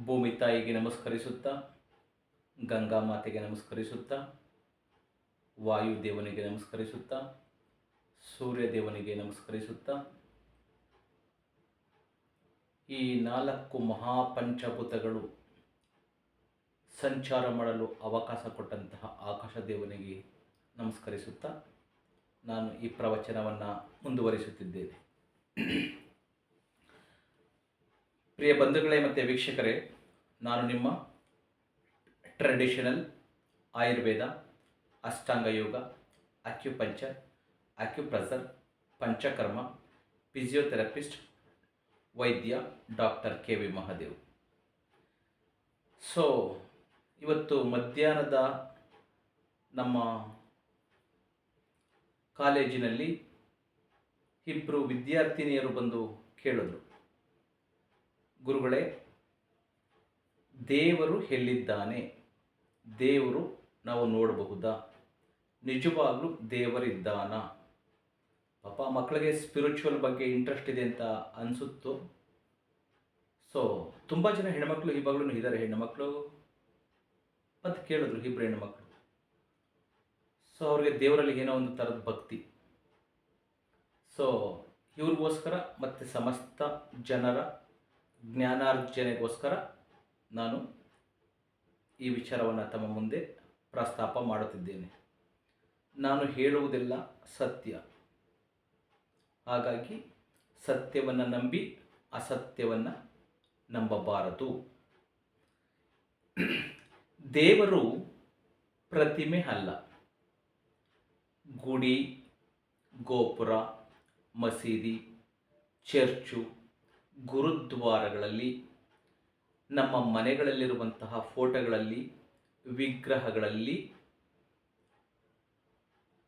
ಭೂಮಿ ತಾಯಿಗೆ ನಮಸ್ಕರಿಸುತ್ತಾ, ಗಂಗಾ ಮಾತೆಗೆ ನಮಸ್ಕರಿಸುತ್ತಾ, ವಾಯುದೇವನಿಗೆ ನಮಸ್ಕರಿಸುತ್ತಾ, ಸೂರ್ಯದೇವನಿಗೆ ನಮಸ್ಕರಿಸುತ್ತಾ, ಈ 4 ಮಹಾಪಂಚಭೂತಗಳು ಸಂಚಾರ ಮಾಡಲು ಅವಕಾಶ ಕೊಟ್ಟಂತಹ ಆಕಾಶ ದೇವನಿಗೆ ನಮಸ್ಕರಿಸುತ್ತಾ ನಾನು ಈ ಪ್ರವಚನವನ್ನು ಮುಂದುವರಿಸುತ್ತಿದ್ದೇನೆ. ಪ್ರಿಯ ಬಂಧುಗಳೇ ಮತ್ತು ವೀಕ್ಷಕರೇ, ನಾನು ನಿಮ್ಮ ಟ್ರೆಡಿಷನಲ್ ಆಯುರ್ವೇದ, ಅಷ್ಟಾಂಗ ಯೋಗ, ಅಕ್ಯುಪಂಚರ್, ಅಕ್ಯುಪ್ರೆಷರ್, ಪಂಚಕರ್ಮ, ಫಿಸಿಯೋಥೆರಪಿಸ್ಟ್, ವೈದ್ಯ ಡಾಕ್ಟರ್ ಕೆ.ವಿ. ಮಹಾದೇವ್. ಸೊ ಇವತ್ತು ಮಧ್ಯಾಹ್ನದ ನಮ್ಮ ಕಾಲೇಜಿನಲ್ಲಿ ಇಬ್ಬರು ವಿದ್ಯಾರ್ಥಿನಿಯರು ಬಂದು ಕೇಳಿದ್ರು, ಗುರುಗಳೇ, ದೇವರು ಎಲ್ಲಿದ್ದಾನೆ? ದೇವರು ನಾವು ನೋಡಬಹುದಾ? ನಿಜವಾಗ್ಲೂ ದೇವರಿದ್ದಾನ? ಪಾಪ ಮಕ್ಕಳಿಗೆ ಸ್ಪಿರಿಚುವಲ್ ಬಗ್ಗೆ ಇಂಟ್ರೆಸ್ಟ್ ಇದೆ ಅಂತ ಅನಿಸುತ್ತೋ. ಸೊ ತುಂಬ ಜನ ಹೆಣ್ಮಕ್ಳು ಇವಾಗಲೂ ಇದ್ದಾರೆ, ಹೆಣ್ಣುಮಕ್ಕಳು ಮತ್ತು ಕೇಳಿದ್ರು, ಇಬ್ಬರು ಹೆಣ್ಣುಮಕ್ಕಳು. ಸೊ ಅವ್ರಿಗೆ ದೇವರಲ್ಲಿ ಏನೋ ಒಂದು ಥರದ ಭಕ್ತಿ. ಸೊ ಇವ್ರಿಗೋಸ್ಕರ ಮತ್ತು ಸಮಸ್ತ ಜನರ ಜ್ಞಾನಾರ್ಜನೆಗೋಸ್ಕರ ನಾನು ಈ ವಿಚಾರವನ್ನು ತಮ್ಮ ಮುಂದೆ ಪ್ರಸ್ತಾಪ ಮಾಡುತ್ತಿದ್ದೇನೆ. ನಾನು ಹೇಳುವುದೆಲ್ಲ ಸತ್ಯ, ಹಾಗಾಗಿ ಸತ್ಯವನ್ನು ನಂಬಿ ಅಸತ್ಯವನ್ನು ನಂಬಬಾರದು. ದೇವರು ಪ್ರತಿಮೆ ಅಲ್ಲ. ಗುಡಿ, ಗೋಪುರ, ಮಸೀದಿ, ಚರ್ಚು, ಗುರುದ್ವಾರಗಳಲ್ಲಿ, ನಮ್ಮ ಮನೆಗಳಲ್ಲಿರುವಂತಹ ಫೋಟೋಗಳಲ್ಲಿ, ವಿಗ್ರಹಗಳಲ್ಲಿ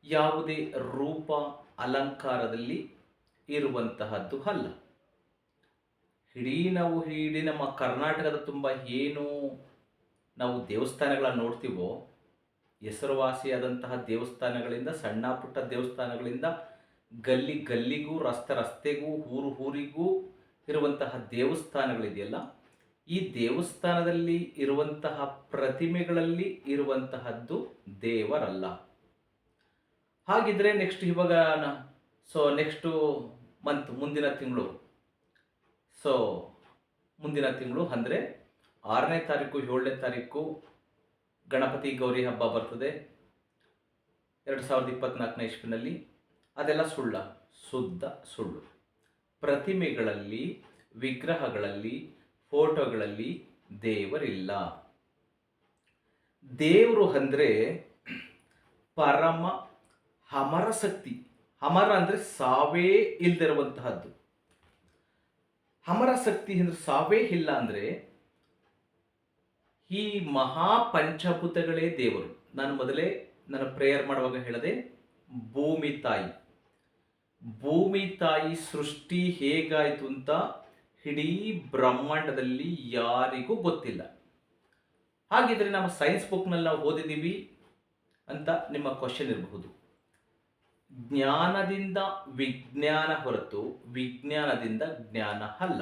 ಯಾವುದೇ ರೂಪ ಅಲಂಕಾರದಲ್ಲಿ ಇರುವಂತಹದ್ದು ಅಲ್ಲ. ಇಡೀ ನಮ್ಮ ಕರ್ನಾಟಕದ ತುಂಬ ಏನು ನಾವು ದೇವಸ್ಥಾನಗಳನ್ನು ನೋಡ್ತೀವೋ, ಹೆಸರುವಾಸಿಯಾದಂತಹ ದೇವಸ್ಥಾನಗಳಿಂದ, ಸಣ್ಣ ಪುಟ್ಟ ದೇವಸ್ಥಾನಗಳಿಂದ, ಗಲ್ಲಿಗೂ, ರಸ್ತೆಗೂ, ಊರಿಗೂ ಇರುವಂತಹ ದೇವಸ್ಥಾನಗಳಿದೆಯಲ್ಲ, ಈ ದೇವಸ್ಥಾನದಲ್ಲಿ ಇರುವಂತಹ ಪ್ರತಿಮೆಗಳಲ್ಲಿ ಇರುವಂತಹದ್ದು ದೇವರಲ್ಲ. ಹಾಗಿದ್ರೆ ನೆಕ್ಸ್ಟ್ ಇವಾಗ ನೆಕ್ಸ್ಟು ಮಂತ್, ಮುಂದಿನ ತಿಂಗಳು ಅಂದರೆ 6ನೇ ತಾರೀಕು 7ನೇ ತಾರೀಕು ಗಣಪತಿ ಗೌರಿ ಹಬ್ಬ ಬರ್ತದೆ 2024ನೇ ಇಸ್ವಿನಲ್ಲಿ. ಅದೆಲ್ಲ ಶುದ್ಧ ಸುಳ್ಳು. ಪ್ರತಿಮೆಗಳಲ್ಲಿ, ವಿಗ್ರಹಗಳಲ್ಲಿ, ಫೋಟೋಗಳಲ್ಲಿ ದೇವರಿಲ್ಲ. ದೇವರು ಅಂದರೆ ಪರಮ ಅಮರ ಶಕ್ತಿ. ಅಮರ ಅಂದರೆ ಸಾವೇ ಇಲ್ಲದಿರುವಂತಹದ್ದು. ಅಮರ ಶಕ್ತಿ ಅಂದರೆ ಸಾವೇ ಇಲ್ಲ ಅಂದರೆ ಈ ಮಹಾಪಂಚಭೂತಗಳೇ ದೇವರು. ನಾನು ಮೊದಲೇ ನಾನು ಪ್ರೇಯರ್ ಮಾಡುವಾಗ ಹೇಳಿದೆ, ಭೂಮಿ ತಾಯಿ ಸೃಷ್ಟಿ ಹೇಗಾಯಿತು ಅಂತ ಇಡೀ ಬ್ರಹ್ಮಾಂಡದಲ್ಲಿ ಯಾರಿಗೂ ಗೊತ್ತಿಲ್ಲ. ಹಾಗಿದ್ರೆ ನಾವು ಸೈನ್ಸ್ ಬುಕ್ನಲ್ಲಿ ನಾವು ಓದಿದ್ದೀವಿ ಅಂತ ನಿಮ್ಮ ಕ್ವಶನ್ ಇರಬಹುದು. ಜ್ಞಾನದಿಂದ ವಿಜ್ಞಾನ ಹೊರತು ವಿಜ್ಞಾನದಿಂದ ಜ್ಞಾನ ಅಲ್ಲ.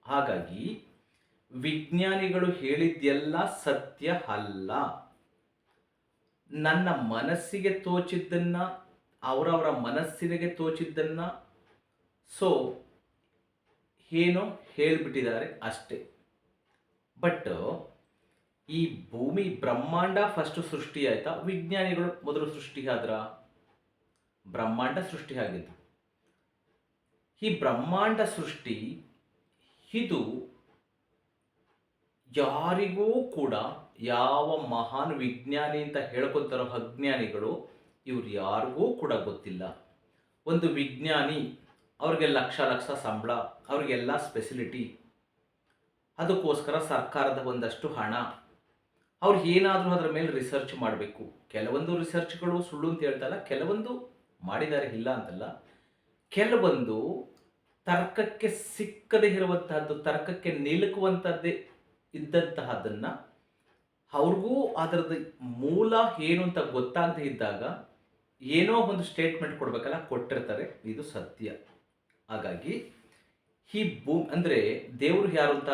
ಹಾಗಾಗಿ ವಿಜ್ಞಾನಿಗಳು ಹೇಳಿದ್ದೆಲ್ಲ ಸತ್ಯ ಅಲ್ಲ. ನನ್ನ ಮನಸ್ಸಿಗೆ ತೋಚಿದ್ದನ್ನು, ಅವರವರ ಮನಸ್ಸಿಗೆ ತೋಚಿದ್ದನ್ನು ಏನೋ ಹೇಳಿಬಿಟ್ಟಿದ್ದಾರೆ ಅಷ್ಟೇ. ಬಟ್ ಈ ಭೂಮಿ ಬ್ರಹ್ಮಾಂಡ ಫಸ್ಟ್ ಸೃಷ್ಟಿ ಆಯ್ತಾ? ವಿಜ್ಞಾನಿಗಳು ಮೊದಲು ಸೃಷ್ಟಿ ಆದ್ರ? ಬ್ರಹ್ಮಾಂಡ ಸೃಷ್ಟಿ ಆಗಿದ್ದು. ಈ ಬ್ರಹ್ಮಾಂಡ ಸೃಷ್ಟಿ ಇದು ಯಾರಿಗೂ ಕೂಡ, ಯಾವ ಮಹಾನ್ ವಿಜ್ಞಾನಿ ಅಂತ ಹೇಳ್ಕೊತಾರೋ ಅಜ್ಞಾನಿಗಳು, ಇವ್ರು ಯಾರಿಗೂ ಕೂಡ ಗೊತ್ತಿಲ್ಲ. ಒಂದು ವಿಜ್ಞಾನಿ, ಅವ್ರಿಗೆ ಲಕ್ಷ ಸಂಬಳ, ಅವ್ರಿಗೆಲ್ಲ ಸ್ಪೆಸಿಲಿಟಿ, ಅದಕ್ಕೋಸ್ಕರ ಸರ್ಕಾರದ ಒಂದಷ್ಟು ಹಣ, ಅವ್ರು ಏನಾದರೂ ಅದರ ಮೇಲೆ ರಿಸರ್ಚ್ ಮಾಡಬೇಕು. ಕೆಲವೊಂದು ರಿಸರ್ಚ್ಗಳು ಸುಳ್ಳು ಅಂತ ಹೇಳ್ತಲ್ಲ, ಕೆಲವೊಂದು ಮಾಡಿದ್ದಾರೆ, ಇಲ್ಲ ಅಂತಲ್ಲ. ಕೆಲವೊಂದು ತರ್ಕಕ್ಕೆ ಸಿಕ್ಕದೇ ಇರುವಂತಹದ್ದು, ತರ್ಕಕ್ಕೆ ನಿಲುಕುವಂಥದ್ದೇ ಇದ್ದಂತಹದ್ದನ್ನು ಅವ್ರಿಗೂ ಅದರದ್ದು ಮೂಲ ಏನು ಅಂತ ಗೊತ್ತಾಗದೇ ಇದ್ದಾಗ ಏನೋ ಒಂದು ಸ್ಟೇಟ್ಮೆಂಟ್ ಕೊಡಬೇಕಲ್ಲ, ಕೊಟ್ಟಿರ್ತಾರೆ. ಇದು ಸತ್ಯ. ಹಾಗಾಗಿ ಈ ಅಂದರೆ ದೇವರು ಯಾರು ಅಂತ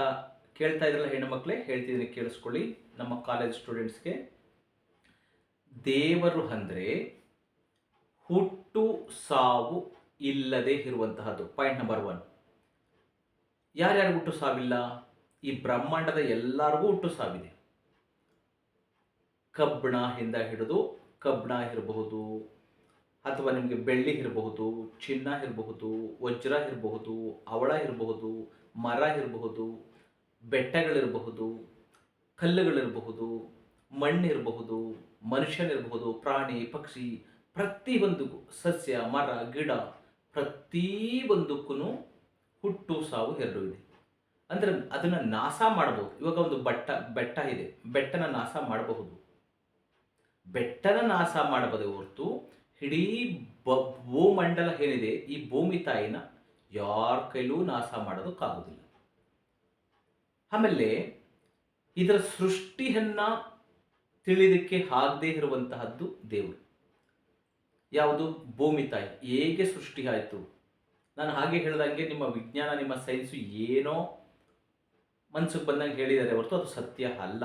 ಕೇಳ್ತಾ ಇದ್ರಲ್ಲ ಹೆಣ್ಣು ಮಕ್ಕಳೇ, ಹೇಳ್ತಿದ್ದೀನಿ ಕೇಳಿಸ್ಕೊಳ್ಳಿ. ನಮ್ಮ ಕಾಲೇಜ್ ಸ್ಟೂಡೆಂಟ್ಸ್ಗೆ, ದೇವರು ಅಂದರೆ ಹುಟ್ಟು ಸಾವು ಇಲ್ಲದೆ ಇರುವಂತಹದ್ದು. Point number 1. ಯಾರ್ಯಾರು ಹುಟ್ಟು ಸಾವಿಲ್ಲ? ಈ ಬ್ರಹ್ಮಾಂಡದ ಎಲ್ಲರಿಗೂ ಹುಟ್ಟು ಸಾವಿದೆ. ಕಬ್ಬಿಣದಿಂದ ಹಿಡಿದು, ಕಬ್ಬಿಣ ಇರಬಹುದು, ಅಥವಾ ನಿಮಗೆ ಬೆಳ್ಳಿ ಇರಬಹುದು, ಚಿನ್ನ ಇರಬಹುದು, ವಜ್ರ ಇರಬಹುದು, ಹವಳ ಇರಬಹುದು, ಮರ ಇರಬಹುದು, ಬೆಟ್ಟಗಳಿರಬಹುದು, ಕಲ್ಲುಗಳಿರಬಹುದು, ಮಣ್ಣಿರಬಹುದು, ಮನುಷ್ಯನಿರಬಹುದು, ಪ್ರಾಣಿ ಪಕ್ಷಿ, ಪ್ರತಿಯೊಂದಕ್ಕೂ, ಸಸ್ಯ ಮರ ಗಿಡ, ಪ್ರತಿಯೊಂದಕ್ಕೂ ಹುಟ್ಟು ಸಾವು ಎರಡು ಇದೆ. ಅಂದರೆ ಅದನ್ನು ನಾಶ ಮಾಡಬಹುದು. ಇವಾಗ ಒಂದು ಬೆಟ್ಟ ಇದೆ, ಬೆಟ್ಟನ ನಾಶ ಮಾಡಬಹುದು, ಬೆಟ್ಟನ ನಾಶ ಮಾಡಬಹುದೇ ಹೊರತು ಇಡೀ ಭೂಮಂಡಲ ಏನಿದೆ, ಈ ಭೂಮಿ ತಾಯಿನ ಯಾರ ಕೈಲೂ ನಾಶ ಮಾಡೋದಕ್ಕಾಗೋದಿಲ್ಲ. ಆಮೇಲೆ ಇದರ ಸೃಷ್ಟಿಯನ್ನ ತಿಳಿದಕ್ಕೆ ಆಗದೇ ಇರುವಂತಹದ್ದು ದೇವರು. ಯಾವುದು? ಭೂಮಿ ತಾಯಿ ಹೇಗೆ ಸೃಷ್ಟಿ ಆಯಿತು? ನಾನು ಹಾಗೆ ಹೇಳಿದಂಗೆ ನಿಮ್ಮ ವಿಜ್ಞಾನ, ನಿಮ್ಮ ಸೈನ್ಸು ಏನೋ ಮನಸ್ಸಿಗೆ ಬಂದಂಗೆ ಹೇಳಿದ್ದಾರೆ ಹೊರತು ಅದು ಸತ್ಯ ಅಲ್ಲ.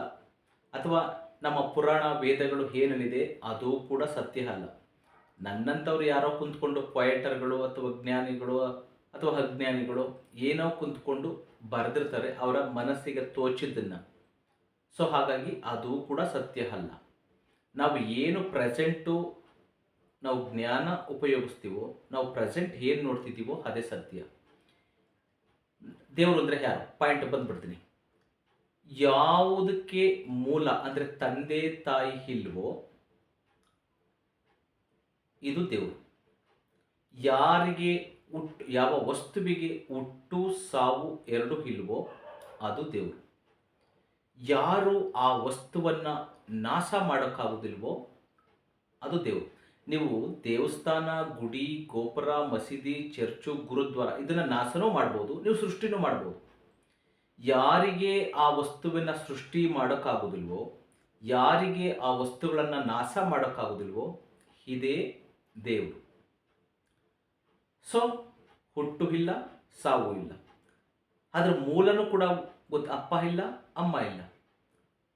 ಅಥವಾ ನಮ್ಮ ಪುರಾಣ ವೇದಗಳು ಏನೇನಿದೆ ಅದು ಕೂಡ ಸತ್ಯ ಅಲ್ಲ. ನನ್ನಂಥವ್ರು ಯಾರೋ ಕುಂತ್ಕೊಂಡು ಪೊಯೆಟರ್ಗಳು ಅಥವಾ ಜ್ಞಾನಿಗಳು ಅಥವಾ ಅಜ್ಞಾನಿಗಳು ಏನೋ ಕುಂತ್ಕೊಂಡು ಬರೆದಿರ್ತಾರೆ ಅವರ ಮನಸ್ಸಿಗೆ ತೋಚಿದ್ದನ್ನು. ಸೊ ಹಾಗಾಗಿ ಅದು ಕೂಡ ಸತ್ಯ ಅಲ್ಲ. ನಾವು ಏನು ಪ್ರೆಸೆಂಟು ನಾವು ಜ್ಞಾನ ಉಪಯೋಗಿಸ್ತೀವೋ, ನಾವು ಪ್ರೆಸೆಂಟ್ ಏನು ನೋಡ್ತಿದ್ದೀವೋ ಅದೇ ಸತ್ಯ. ದೇವರು ಅಂದರೆ ಯಾರು? ಪಾಯಿಂಟ್ ಬಂದ್ಬಿಡ್ತೀನಿ. ಯಾವುದಕ್ಕೆ ಮೂಲ ಅಂದರೆ ತಂದೆ ತಾಯಿ ಇಲ್ವೋ ಇದು ದೇವರು. ಯಾರಿಗೆ ಯಾವ ವಸ್ತುವಿಗೆ ಹುಟ್ಟು ಸಾವು ಎರಡು ಇಲ್ವೋ ಅದು ದೇವರು. ಯಾರು ಆ ವಸ್ತುವನ್ನು ನಾಶ ಮಾಡೋಕ್ಕಾಗೋದಿಲ್ವೋ ಅದು ದೇವರು. ನೀವು ದೇವಸ್ಥಾನ, ಗುಡಿ, ಗೋಪುರ, ಮಸೀದಿ, ಚರ್ಚು, ಗುರುದ್ವಾರ ಇದನ್ನು ನಾಶನೂ ಮಾಡ್ಬೋದು, ನೀವು ಸೃಷ್ಟಿನೂ ಮಾಡ್ಬೋದು. ಯಾರಿಗೆ ಆ ವಸ್ತುವನ್ನು ಸೃಷ್ಟಿ ಮಾಡೋಕ್ಕಾಗೋದಿಲ್ವೋ, ಯಾರಿಗೆ ಆ ವಸ್ತುಗಳನ್ನು ನಾಶ ಮಾಡೋಕ್ಕಾಗೋದಿಲ್ವೋ ಇದೇ ದೇವರು. ಸೊ ಹುಟ್ಟು ಇಲ್ಲ, ಸಾವು ಇಲ್ಲ, ಅದರ ಮೂಲನೂ ಕೂಡ ಅಪ್ಪ ಇಲ್ಲ, ಅಮ್ಮ ಇಲ್ಲ,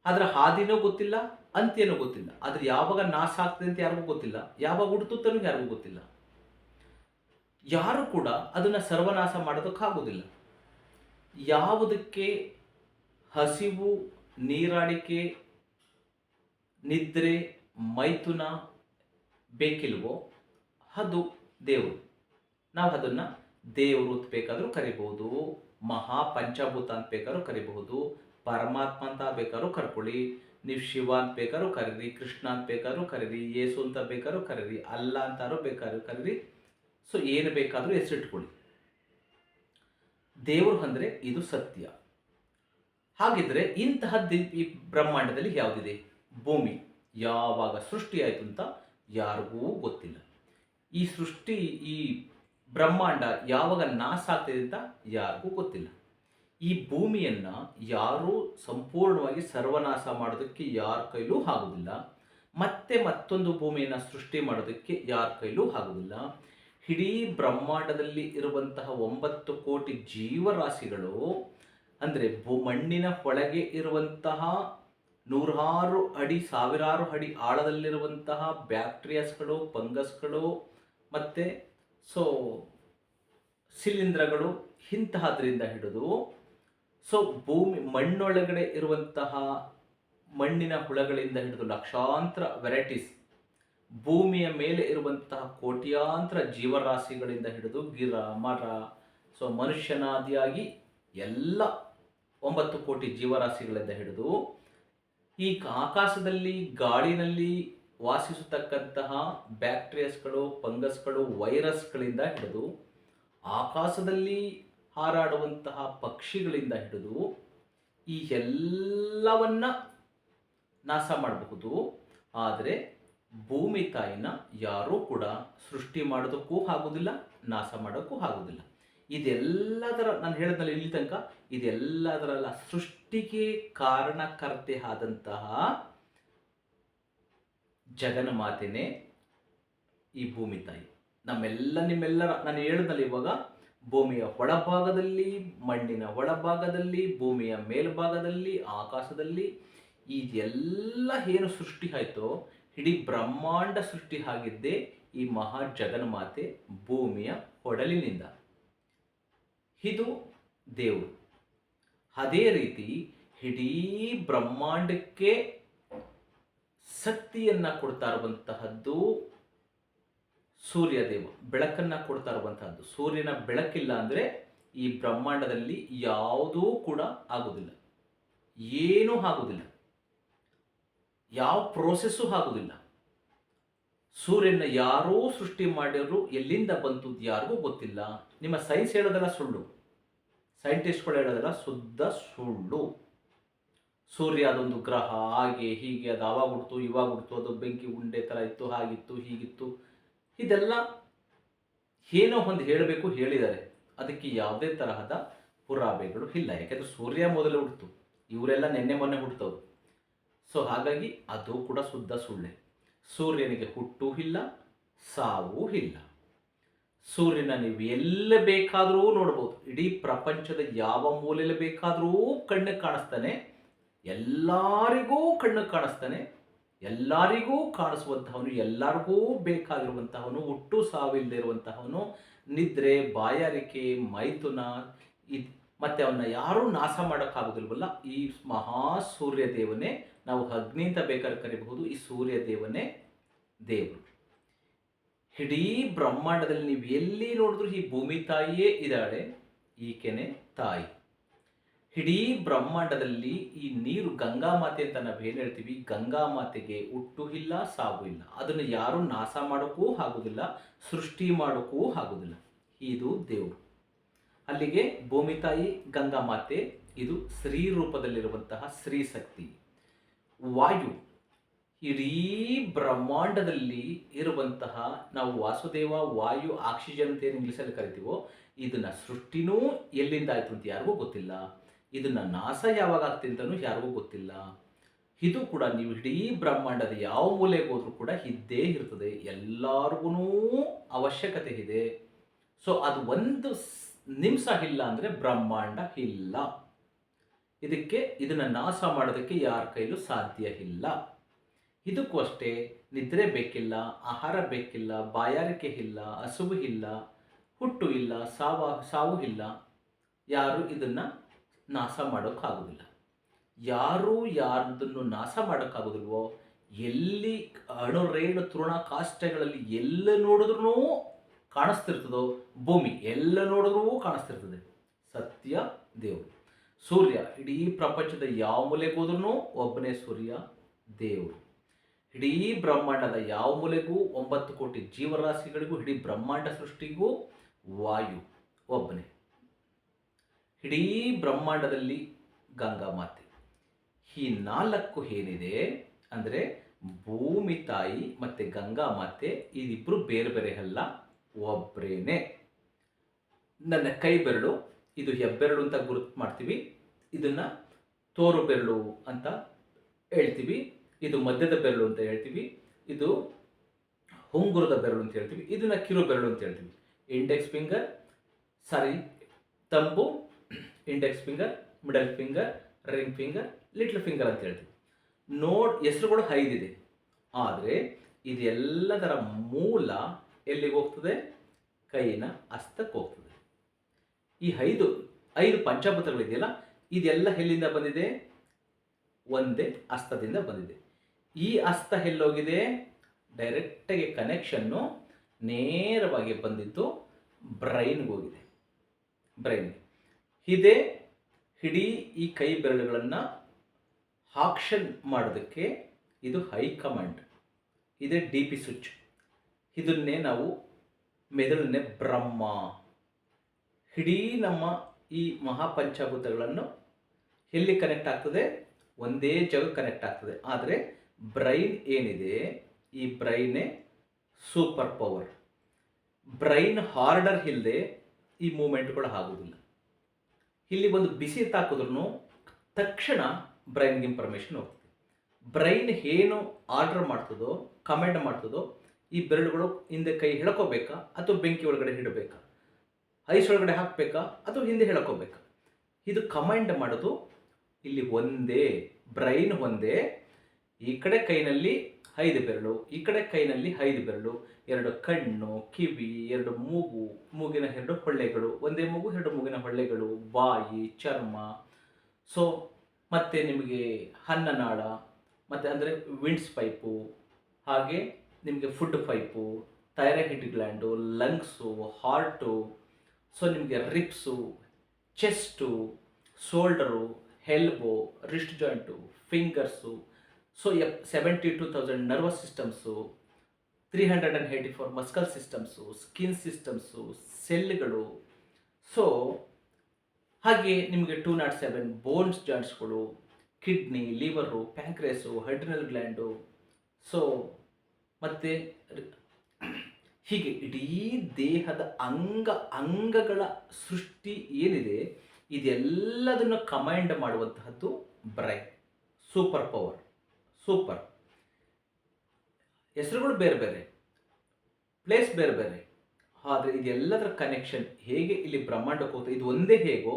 ಅದರ ಹಾದಿನೂ ಗೊತ್ತಿಲ್ಲ, ಅಂತ್ಯನೂ ಗೊತ್ತಿಲ್ಲ. ಅದ್ರ ಯಾವಾಗ ನಾಶ ಆಗ್ತದೆ ಅಂತ ಯಾರಿಗೂ ಗೊತ್ತಿಲ್ಲ, ಯಾವಾಗ ಹುಟ್ಟುತ್ತನೂ ಯಾರಿಗೂ ಗೊತ್ತಿಲ್ಲ. ಯಾರು ಕೂಡ ಅದನ್ನು ಸರ್ವನಾಶ ಮಾಡೋದಕ್ಕಾಗೋದಿಲ್ಲ. ಯಾವುದಕ್ಕೆ ಹಸಿವು, ನೀರಾಡಿಕೆ, ನಿದ್ರೆ, ಮೈಥುನ ಬೇಕಿಲ್ವೋ ಅದು ದೇವರು. ನಾವು ಅದನ್ನು ದೇವರು ಅಂತ ಬೇಕಾದರೂ ಕರಿಬಹುದು, ಮಹಾಪಂಚಭೂತ ಅಂತ ಬೇಕಾದ್ರೂ ಕರಿಬಹುದು, ಪರಮಾತ್ಮ ಅಂತ ಬೇಕಾದ್ರೂ ಕರ್ಕೊಳ್ಳಿ, ನೀವು ಶಿವ ಅಂತ ಬೇಕಾದ್ರೂ ಕರೀರಿ, ಕೃಷ್ಣ ಅಂತ ಬೇಕಾದ್ರೂ ಕರೀರಿ, ಯೇಸು ಅಂತ ಬೇಕಾದ್ರೂ ಕರೀರಿ, ಅಲ್ಲ ಅಂತಾದ್ರೂ ಬೇಕಾದ್ರೂ ಕರೀರಿ. ಸೊ ಏನು ಬೇಕಾದರೂ ಹೆಸರಿಟ್ಕೊಳ್ಳಿ. ದೇವರು ಅಂದರೆ ಇದು ಸತ್ಯ. ಹಾಗಿದ್ರೆ ಇಂತಹದ್ದು ಈ ಬ್ರಹ್ಮಾಂಡದಲ್ಲಿ ಯಾವುದಿದೆ? ಭೂಮಿ ಯಾವಾಗ ಸೃಷ್ಟಿಯಾಯಿತು ಅಂತ ಯಾರಿಗೂ ಗೊತ್ತಿಲ್ಲ. ಈ ಸೃಷ್ಟಿ, ಈ ಬ್ರಹ್ಮಾಂಡ ಯಾವಾಗ ನಾಶ ಆಗ್ತಿದೆ ಅಂತ ಯಾರಿಗೂ ಗೊತ್ತಿಲ್ಲ. ಈ ಭೂಮಿಯನ್ನು ಯಾರೂ ಸಂಪೂರ್ಣವಾಗಿ ಸರ್ವನಾಶ ಮಾಡೋದಕ್ಕೆ ಯಾರ ಕೈಲೂ ಆಗುವುದಿಲ್ಲ. ಮತ್ತೆ ಮತ್ತೊಂದು ಭೂಮಿಯನ್ನು ಸೃಷ್ಟಿ ಮಾಡೋದಕ್ಕೆ ಯಾರ ಕೈಲೂ ಆಗುವುದಿಲ್ಲ. ಇಡೀ ಬ್ರಹ್ಮಾಂಡದಲ್ಲಿ ಇರುವಂತಹ 9 ಕೋಟಿ ಜೀವರಾಶಿಗಳು ಅಂದರೆ ಮಣ್ಣಿನ ಒಳಗೆ ಇರುವಂತಹ 100 ಅಡಿ, 1000 ಅಡಿ ಆಳದಲ್ಲಿರುವಂತಹ ಬ್ಯಾಕ್ಟೀರಿಯಾಸ್ಗಳು, ಫಂಗಸ್ಗಳು ಮತ್ತು ಶಿಲೀಂಧ್ರಗಳು, ಇಂತಹದ್ರಿಂದ ಹಿಡಿದು ಭೂಮಿ ಮಣ್ಣೊಳಗಡೆ ಇರುವಂತಹ ಮಣ್ಣಿನ ಹುಳಗಳಿಂದ ಹಿಡಿದು ಲಕ್ಷಾಂತರ ವೆರೈಟೀಸ್, ಭೂಮಿಯ ಮೇಲೆ ಇರುವಂತಹ ಕೋಟ್ಯಾಂತರ ಜೀವರಾಶಿಗಳಿಂದ ಹಿಡಿದು ಗಿಡ, ಮರ, ಮನುಷ್ಯನಾದಿಯಾಗಿ ಎಲ್ಲ 9 ಕೋಟಿ ಜೀವರಾಶಿಗಳಿಂದ ಹಿಡಿದು ಈ ಆಕಾಶದಲ್ಲಿ, ಗಾಳಿನಲ್ಲಿ ವಾಸಿಸತಕ್ಕಂತಹ ಬ್ಯಾಕ್ಟೀರಿಯಾಸ್ಗಳು, ಫಂಗಸ್ಗಳು, ವೈರಸ್ಗಳಿಂದ ಹಿಡಿದು ಆಕಾಶದಲ್ಲಿ ಹಾರಾಡುವಂತಹ ಪಕ್ಷಿಗಳಿಂದ ಹಿಡಿದು ಈ ಎಲ್ಲವನ್ನ ನಾಶ ಮಾಡಬಹುದು. ಆದರೆ ಭೂಮಿ ತಾಯಿನ ಯಾರೂ ಕೂಡ ಸೃಷ್ಟಿ ಮಾಡೋದಕ್ಕೂ ಆಗೋದಿಲ್ಲ, ನಾಶ ಮಾಡೋಕ್ಕೂ ಆಗೋದಿಲ್ಲ. ಇದೆಲ್ಲದರ, ನಾನು ಹೇಳಿದ್ನಲ್ಲ ಇಲ್ಲಿ ತನಕ, ಇದೆಲ್ಲದರಲ್ಲ ಸೃಷ್ಟಿಗೆ ಕಾರಣಕರ್ತೆ ಆದಂತಹ ಜಗನ್ಮಾತೆನೇ ಈ ಭೂಮಿ ತಾಯಿ. ನಿಮ್ಮೆಲ್ಲರ ನಾನು ಹೇಳಿದ್ನಲ್ಲ ಇವಾಗ, ಭೂಮಿಯ ಒಳಭಾಗದಲ್ಲಿ, ಮಣ್ಣಿನ ಒಳಭಾಗದಲ್ಲಿ, ಭೂಮಿಯ ಮೇಲ್ಭಾಗದಲ್ಲಿ, ಆಕಾಶದಲ್ಲಿ ಇದೆಲ್ಲ ಏನು ಸೃಷ್ಟಿ ಆಯಿತೋ ಇಡೀ ಬ್ರಹ್ಮಾಂಡ ಸೃಷ್ಟಿ ಆಗಿದ್ದೇ ಈ ಮಹಾ ಜಗನ್ಮಾತೆ ಭೂಮಿಯ ಒಡಲಿನಿಂದ. ಇದು ದೇವರು. ಅದೇ ರೀತಿ ಇಡೀ ಬ್ರಹ್ಮಾಂಡಕ್ಕೆ ಶಕ್ತಿಯನ್ನು ಕೊಡ್ತಾ ಇರುವಂತಹದ್ದು ಸೂರ್ಯದೇವ, ಬೆಳಕನ್ನು ಕೊಡ್ತಾ ಇರುವಂತಹದ್ದು. ಸೂರ್ಯನ ಬೆಳಕಿಲ್ಲ ಅಂದರೆ ಈ ಬ್ರಹ್ಮಾಂಡದಲ್ಲಿ ಯಾವುದೂ ಕೂಡ ಆಗುವುದಿಲ್ಲ, ಏನೂ ಆಗುವುದಿಲ್ಲ, ಯಾವ ಪ್ರೋಸೆಸ್ಸು ಆಗುವುದಿಲ್ಲ. ಸೂರ್ಯನ ಯಾರೂ ಸೃಷ್ಟಿ ಮಾಡಿದ್ರು, ಎಲ್ಲಿಂದ ಬಂತು ಯಾರಿಗೂ ಗೊತ್ತಿಲ್ಲ. ನಿಮ್ಮ ಸೈನ್ಸ್ ಹೇಳೋದೆಲ್ಲ ಸುಳ್ಳು, ಸೈಂಟಿಸ್ಟ್ಗಳು ಹೇಳೋದೆಲ್ಲ ಶುದ್ಧ ಸುಳ್ಳು. ಸೂರ್ಯ ಅದೊಂದು ಗ್ರಹ, ಹಾಗೆ ಹೀಗೆ, ಅದು ಆವಾಗ ಹುಡ್ತು ಇವಾಗ ಹುಡ್ತು, ಅದು ಬೆಂಕಿ ಉಂಡೆ ಥರ ಇತ್ತು, ಹಾಗಿತ್ತು ಹೀಗಿತ್ತು, ಇದೆಲ್ಲ ಏನೋ ಒಂದು ಹೇಳಬೇಕು ಹೇಳಿದ್ದಾರೆ. ಅದಕ್ಕೆ ಯಾವುದೇ ತರಹದ ಪುರಾವೆಗಳು ಇಲ್ಲ. ಯಾಕೆಂದರೆ ಸೂರ್ಯ ಮೊದಲು ಹುಡ್ತು, ಇವರೆಲ್ಲ ನೆನ್ನೆ ಮೊನ್ನೆ ಹುಡ್ತವ್ರು. ಸೊ ಹಾಗಾಗಿ ಅದು ಕೂಡ ಶುದ್ಧ ಸುಳ್ಳೆ. ಸೂರ್ಯನಿಗೆ ಹುಟ್ಟು ಇಲ್ಲ, ಸಾವು ಇಲ್ಲ. ಸೂರ್ಯನ ನೀವು ಎಲ್ಲ ಬೇಕಾದರೂ ನೋಡ್ಬೋದು, ಇಡೀ ಪ್ರಪಂಚದ ಯಾವ ಮೂಲೆಯಲ್ಲಿ ಬೇಕಾದರೂ ಕಣ್ಣು ಕಾಣಿಸ್ತಾನೆ, ಎಲ್ಲರಿಗೂ ಕಣ್ಣು ಕಾಣಿಸ್ತಾನೆ, ಎಲ್ಲರಿಗೂ ಕಾಣಿಸುವಂತಹವನು, ಎಲ್ಲರಿಗೂ ಬೇಕಾಗಿರುವಂತಹವನು, ಹುಟ್ಟು ಸಾವಿಲ್ಲದೆ ಇರುವಂತಹವನು, ನಿದ್ರೆ, ಬಾಯಾರಿಕೆ, ಮೈಥುನ ಮತ್ತೆ ಅವನ್ನ ಯಾರೂ ನಾಶ ಮಾಡೋಕ್ಕಾಗೋದಿಲ್ವಲ್ಲ, ಈ ಮಹಾ ಸೂರ್ಯ ದೇವನೇ, ನಾವು ಅಗ್ನಿ ಅಂತ ಬೇಕಾದ್ರೆ ಕರಿಬಹುದು, ಈ ಸೂರ್ಯ ದೇವನೇ ದೇವರು. ಇಡೀ ಬ್ರಹ್ಮಾಂಡದಲ್ಲಿ ನೀವು ಎಲ್ಲಿ ನೋಡಿದ್ರು ಈ ಭೂಮಿ ತಾಯಿಯೇ ಇದ್ದಾಳೆ, ಈಕೆನೆ ತಾಯಿ. ಇಡೀ ಬ್ರಹ್ಮಾಂಡದಲ್ಲಿ ಈ ನೀರು ಗಂಗಾ ಮಾತೆ ಅಂತ ನಾವೇನು ಹೇಳ್ತೀವಿ, ಗಂಗಾ ಮಾತೆಗೆ ಹುಟ್ಟು ಇಲ್ಲ, ಸಾವು ಇಲ್ಲ. ಅದನ್ನು ಯಾರೂ ನಾಶ ಮಾಡೋಕ್ಕೂ ಆಗುವುದಿಲ್ಲ, ಸೃಷ್ಟಿ ಮಾಡೋಕ್ಕೂ ಆಗುವುದಿಲ್ಲ. ಇದು ದೇವರು. ಅಲ್ಲಿಗೆ ಭೂಮಿ ತಾಯಿ ಗಂಗಾ ಮಾತೆ, ಇದು ಸ್ತ್ರೀ ರೂಪದಲ್ಲಿರುವಂತಹ ಸ್ತ್ರೀ ಶಕ್ತಿ. ವಾಯು, ಇಡೀ ಬ್ರಹ್ಮಾಂಡದಲ್ಲಿ ಇರುವಂತಹ, ನಾವು ವಾಸುದೇವ, ವಾಯು, ಆಕ್ಸಿಜನ್ ಅಂತ ಏನು ಇಂಗ್ಲೀಷಲ್ಲಿ ಕರಿತೀವೋ, ಇದನ್ನ ಸೃಷ್ಟಿನೂ ಎಲ್ಲಿಂದ ಆಯಿತು ಅಂತ ಯಾರಿಗೂ ಗೊತ್ತಿಲ್ಲ. ಇದನ್ನ ನಾಶ ಯಾವಾಗ ಆಗ್ತದೆ ಅಂತಲೂ ಯಾರಿಗೂ ಗೊತ್ತಿಲ್ಲ. ಇದು ಕೂಡ ನೀವು ಇಡೀ ಬ್ರಹ್ಮಾಂಡದ ಯಾವ ಮೂಲೆಗೆ ಹೋದ್ರೂ ಕೂಡ ಇದ್ದೇ ಇರ್ತದೆ, ಎಲ್ಲರಿಗೂ ಅವಶ್ಯಕತೆ ಇದೆ. ಸೊ ಅದು ಒಂದು ನಿಮಿಷ ಇಲ್ಲ ಅಂದರೆ ಬ್ರಹ್ಮಾಂಡ ಇಲ್ಲ. ಇದನ್ನು ನಾಶ ಮಾಡೋದಕ್ಕೆ ಯಾರ ಕೈಲೂ ಸಾಧ್ಯ ಇಲ್ಲ. ಇದಕ್ಕೂ ಅಷ್ಟೇ, ನಿದ್ರೆ ಬೇಕಿಲ್ಲ, ಆಹಾರ ಬೇಕಿಲ್ಲ, ಬಾಯಾರಿಕೆ ಇಲ್ಲ, ಹಸುವು ಇಲ್ಲ, ಹುಟ್ಟು ಇಲ್ಲ, ಸಾವು ಇಲ್ಲ. ಯಾರು ಇದನ್ನು ನಾಶ ಮಾಡೋಕ್ಕಾಗೋದಿಲ್ಲ. ಯಾರು ಯಾರದನ್ನು ನಾಶ ಮಾಡೋಕ್ಕಾಗೋದಿಲ್ವೋ, ಎಲ್ಲಿ ಅಣುರೇಣು ತೃಣ ಕಾಷ್ಟಗಳಲ್ಲಿ ಎಲ್ಲ ನೋಡಿದ್ರೂ ಕಾಣಿಸ್ತಿರ್ತದೋ, ಭೂಮಿ ಎಲ್ಲ ನೋಡಿದ್ರೂ ಕಾಣಿಸ್ತಿರ್ತದೆ, ಸತ್ಯ ದೇವರು. ಸೂರ್ಯ ಇಡೀ ಪ್ರಪಂಚದ ಯಾವ ಮೂಲೆಗೆ ಹೋದ್ರೂ ಒಬ್ಬನೇ ಸೂರ್ಯ ದೇವರು. ಇಡೀ ಬ್ರಹ್ಮಾಂಡದ ಯಾವ ಮೂಲೆಗೂ 9 ಕೋಟಿ ಜೀವರಾಶಿಗಳಿಗೂ ಇಡೀ ಬ್ರಹ್ಮಾಂಡ ಸೃಷ್ಟಿಗೂ ವಾಯು ಒಬ್ಬನೇ. ಇಡೀ ಬ್ರಹ್ಮಾಂಡದಲ್ಲಿ ಗಂಗಾ ಮಾತೆ. ಈ 4 ಏನಿದೆ ಅಂದರೆ ಭೂಮಿ ತಾಯಿ ಮತ್ತು ಗಂಗಾ ಮಾತೆ, ಇದಿಬ್ಬರು ಬೇರೆ ಬೇರೆ ಅಲ್ಲ, ಒಬ್ಬರೇನೆ. ನನ್ನ ಕೈ ಬೆರಳು, ಇದು ಹೆಬ್ಬೆರಳು ಅಂತ ಗುರುತು ಮಾಡ್ತೀವಿ, ಇದನ್ನು ತೋರು ಬೆರಳು ಅಂತ ಹೇಳ್ತೀವಿ, ಇದು ಮಧ್ಯದ ಬೆರಳು ಅಂತ ಹೇಳ್ತೀವಿ, ಇದು ಉಂಗುರದ ಬೆರಳು ಅಂತ ಹೇಳ್ತೀವಿ, ಇದನ್ನು ಕಿರು ಬೆರಳು ಅಂತ ಹೇಳ್ತೀವಿ. Index finger, thumb, index finger, middle finger, ring finger, little finger ಅಂತ ಹೇಳ್ತೀವಿ. ಹೆಸರುಗಳು 5 ಇದೆ, ಆದರೆ ಇದೆಲ್ಲದರ ಮೂಲ ಎಲ್ಲಿಗೆ ಹೋಗ್ತದೆ? ಕೈಯಿನ ಹಸ್ತಕ್ಕೆ ಹೋಗ್ತದೆ. ಈ 5 ಪಂಚಭೂತಗಳಿದೆಯಲ್ಲ, ಇದೆಲ್ಲ ಎಲ್ಲಿಂದ ಬಂದಿದೆ? ಒಂದೇ ಹಸ್ತದಿಂದ ಬಂದಿದೆ. ಈ ಹಸ್ತ ಎಲ್ಲೋಗಿದೆ? ಡೈರೆಕ್ಟಾಗಿ ಕನೆಕ್ಷನ್ನು ನೇರವಾಗಿ ಬಂದಿದ್ದು ಬ್ರೈನ್ಗೆ ಹೋಗಿದೆ. ಬ್ರೈನ್ಗೆ ಇದೇ ಇಡೀ ಈ ಕೈ ಬೆರಳುಗಳನ್ನು ಆಕ್ಷನ್ ಮಾಡೋದಕ್ಕೆ ಇದು ಹೈಕಮಾಂಡ್, ಇದೇ DP ಸ್ವಿಚ್. ಇದನ್ನೇ ನಾವು ಮೆದುಳನ್ನೇ ಬ್ರಹ್ಮ. ಇಡೀ ನಮ್ಮ ಈ ಮಹಾಪಂಚಭೂತಗಳನ್ನು ಎಲ್ಲಿ ಕನೆಕ್ಟ್ ಆಗ್ತದೆ? ಒಂದೇ ಜಾಗ ಕನೆಕ್ಟ್ ಆಗ್ತದೆ. ಆದರೆ ಬ್ರೈನ್ ಏನಿದೆ, ಈ ಬ್ರೈನೇ ಸೂಪರ್ ಪವರ್. ಬ್ರೈನ್ ಆರ್ಡರ್ ಇಲ್ಲದೆ ಈ ಮೂಮೆಂಟ್ಗಳು ಆಗೋದಿಲ್ಲ. ಇಲ್ಲಿ ಒಂದು ಬಿಸಿ ತಾಕಿದ್ರೂ ತಕ್ಷಣ ಬ್ರೈನ್ಗೆ ಇನ್ಫಾರ್ಮೇಷನ್ ಹೋಗ್ತದೆ. ಬ್ರೈನ್ ಏನು ಆರ್ಡರ್ ಮಾಡ್ತದೋ, ಕಮೆಂಡ್ ಮಾಡ್ತದೋ, ಈ ಬೆರಳುಗಳು ಹಿಂದೆ ಕೈ ಎಳ್ಕೋಬೇಕಾ ಅಥವಾ ಬೆಂಕಿ ಒಳಗಡೆ ಇಡಬೇಕಾ? ಐಸ್ ಒಳಗಡೆ ಹಾಕಬೇಕಾ ಅಥವಾ ಹಿಂದೆ ಹೇಳಕೋಬೇಕಾ? ಇದು ಕಮಾಂಡ್ ಮಾಡೋದು ಇಲ್ಲಿ ಒಂದೇ, ಬ್ರೈನ್ ಒಂದೇ. ಈ ಕಡೆ ಕೈನಲ್ಲಿ 5 ಬೆರಳು, ಈ ಕಡೆ ಕೈನಲ್ಲಿ 5 ಬೆರಳು, 2 ಕಣ್ಣು, ಕಿವಿ, 2 ಮೂಗು, ಮೂಗಿನ 2 ಹೊಳ್ಳೆಗಳು, ಒಂದೇ ಮೂಗು 2 ಮೂಗಿನ ಹೊಳ್ಳೆಗಳು, ಬಾಯಿ, ಚರ್ಮ. ಸೊ ಮತ್ತು ನಿಮಗೆ ಅನ್ನನಾಳ, ಮತ್ತು ಅಂದರೆ ವಿಂಡ್ಸ್ ಪೈಪು, ಹಾಗೆ ನಿಮಗೆ food pipe, thyroid gland, lungs, heart, so ನಿಮಗೆ ribs, chest, shoulder, elbow, wrist joint, fingers, so 72,000 nervous systems, 384 muscle systems, skin systems, ಸೆಲ್ಗಳು. ಸೊ ಹಾಗೆ ನಿಮಗೆ 207 ಬೋನ್ಸ್ ಜಾಯಿಂಟ್ಸ್ಗಳು, kidney, liver, pancreas, adrenal gland, so ಮತ್ತು ಹೀಗೆ ಇಡೀ ದೇಹದ ಅಂಗಗಳ ಸೃಷ್ಟಿ ಏನಿದೆ ಇದೆಲ್ಲದನ್ನು ಕಮಾಂಡ್ ಮಾಡುವಂತಹದ್ದು ಬ್ರೈನ್. Super power, super. ಹೆಸರುಗಳು ಬೇರೆ ಬೇರೆ, ಪ್ಲೇಸ್ ಬೇರೆ ಬೇರೆ, ಆದರೆ ಇದೆಲ್ಲದರ ಕನೆಕ್ಷನ್ ಹೇಗೆ ಇಲ್ಲಿ ಬ್ರಹ್ಮಾಂಡಕ್ಕೆ ಹೋಗ್ತದೆ, ಇದು ಒಂದೇ ಹೇಗೋ